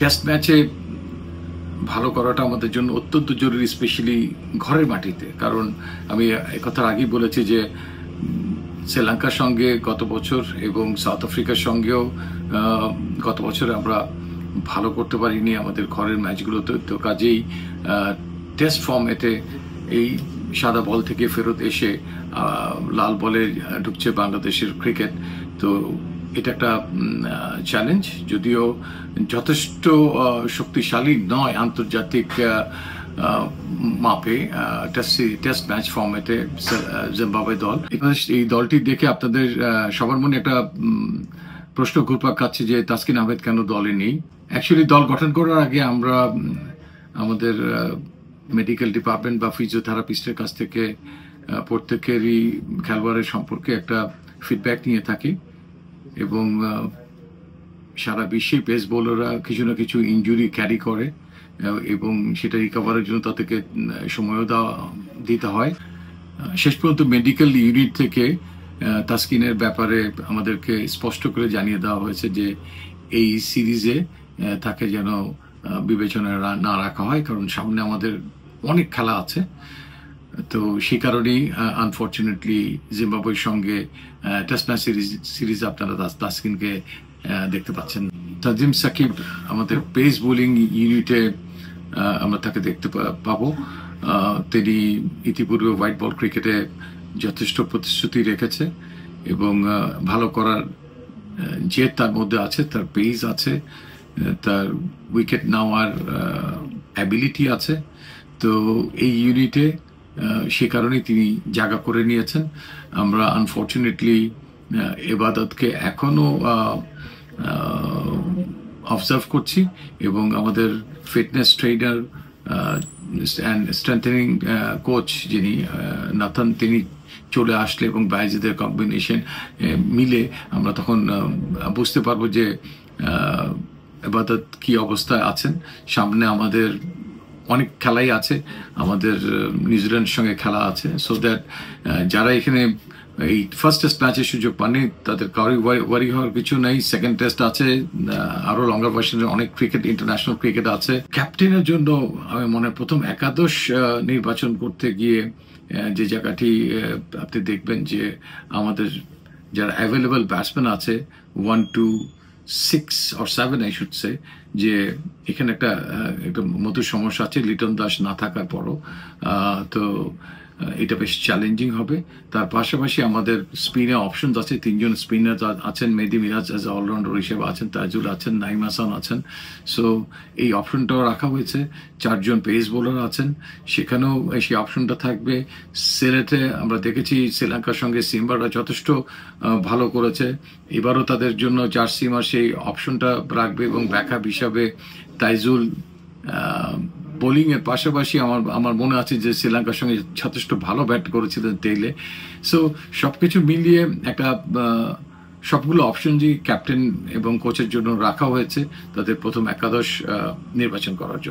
Test ম্যাচে ভালো করাটা আমাদের জন্য অত্যন্ত জরুরি, স্পেশালি ঘরের মাটিতে। কারণ আমি একথার আগেই বলেছি যে শ্রীলঙ্কার সঙ্গে গত বছর এবং সাউথ আফ্রিকার সঙ্গেও গত বছরে আমরা ভালো করতে পারিনি আমাদের ঘরের ম্যাচগুলোতে। তো কাজেই টেস্ট ফর্মেটে এই সাদা বল থেকে ফেরত এসে লাল বলে ঢুকছে বাংলাদেশের ক্রিকেট। তো এটা একটা চ্যালেঞ্জ, যদিও যথেষ্ট শক্তিশালী নয় আন্তর্জাতিক মাপে টেস্ট ম্যাচ ফর্মেটে জিম্বাবুয়ে দল। এই দলটি দেখে আপনাদের সবার মনে একটা প্রশ্ন ঘুরপাক খাচ্ছে যে তাসকিন আহমেদ কেন দলে নেই। অ্যাকচুয়ালি দল গঠন করার আগে আমরা আমাদের মেডিকেল ডিপার্টমেন্ট বা ফিজিওথেরাপিস্টের কাছ থেকে প্রত্যেকেরই খেলোয়াড়ের সম্পর্কে একটা ফিডব্যাক নিয়ে থাকি, এবং সারা বিশ্বে পেস বোলাররা কিছু না কিছু ইনজুরি ক্যারি করে এবং সেটা রিকভারের জন্য তাদেরকে সময়ও দিতে হয়। শেষ পর্যন্ত মেডিকেল ইউনিট থেকে তাসকিনের ব্যাপারে আমাদেরকে স্পষ্ট করে জানিয়ে দেওয়া হয়েছে যে এই সিরিজে তাকে যেন বিবেচনায় না রাখা হয়, কারণ সামনে আমাদের অনেক খেলা আছে। তো সেই কারণেই আনফর্চুনেটলি জিম্বাবুয়ের সঙ্গে টেস্ট ম্যাচ সিরিজ আপনারা তাসকিনকে দেখতে পাচ্ছেন। তাজিম সাকিব আমাদের পেস বোলিং ইউনিটে আমরা তাকে দেখতে পাবো। তিনি ইতিপূর্বে হোয়াইট বল ক্রিকেটে যথেষ্ট প্রতিশ্রুতি রেখেছে এবং ভালো করার যে তার মধ্যে আছে, তার পেস আছে, তার উইকেট নেওয়ার অ্যাবিলিটি আছে। তো এই ইউনিটে সে কারণেই তিনি জায়গা করে নিয়েছেন। আমরা আনফর্চুনেটলি এবাদতকে এখনো অবজার্ভ করছি এবং আমাদের fitness trainer and strengthening coach যিনি নাথান, তিনি চলে আসলে এবং বাইজিদের কম্বিনেশন মিলে আমরা তখন বুঝতে পারবো যে এবাদত কি অবস্থায় আছেন। সামনে আমাদের অনেক খেলাই আছে, আমাদের নিউজিল্যান্ডের সঙ্গে খেলা আছে। সো দ্যাট যারা এখানে এই ফার্স্ট টেস্ট ম্যাচের সুযোগ পাননি তাদের কারোই ওয়ারি হওয়ার কিছু নেই। সেকেন্ড টেস্ট আছে, আরো লঙ্গার ভার্সনের অনেক ক্রিকেট, ইন্টারন্যাশনাল ক্রিকেট আছে। ক্যাপ্টেনের জন্য আমি মনে প্রথম একাদশ নির্বাচন করতে গিয়ে যে জায়গাটি আপনি দেখবেন যে আমাদের যারা অ্যাভেলেবল ব্যাটসম্যান আছে 1 to 6 or 7 I should say, যে এখানে একটা মধুর সমস্যা আছে লিটন দাস না থাকার পরও। তো এটা বেশ চ্যালেঞ্জিং হবে। তার পাশাপাশি আমাদের স্পিনে অপশনস আছে, 3 জন স্পিনার আছেন, মেহেদী মিরাজ অ্যাজ অলরাউন্ডার হিসেবে আছেন, তাজুল আছেন, নাইম হাসান আছেন। সো এই অপশনটাও রাখা হয়েছে। 4 জন পেস বোলার আছেন, সেখানেও সেই অপশনটা থাকবে। সিলেটে আমরা দেখেছি শ্রীলঙ্কার সঙ্গে সিম্বাররা যথেষ্ট ভালো করেছে, এবারও তাদের জন্য 4 সিমার সেই অপশনটা রাখবে এবং ব্যাকআপ হিসাবে তাইজুল। বোলিং এর পাশাপাশি আমার মনে আছে যে শ্রীলঙ্কার সঙ্গে যথেষ্ট ভালো ব্যাট করেছিলেন টেইলে। সো সবকিছু মিলিয়ে একটা সবগুলো অপশন যে ক্যাপ্টেন এবং কোচের জন্য রাখা হয়েছে তাদের প্রথম একাদশ নির্বাচন করার জন্য।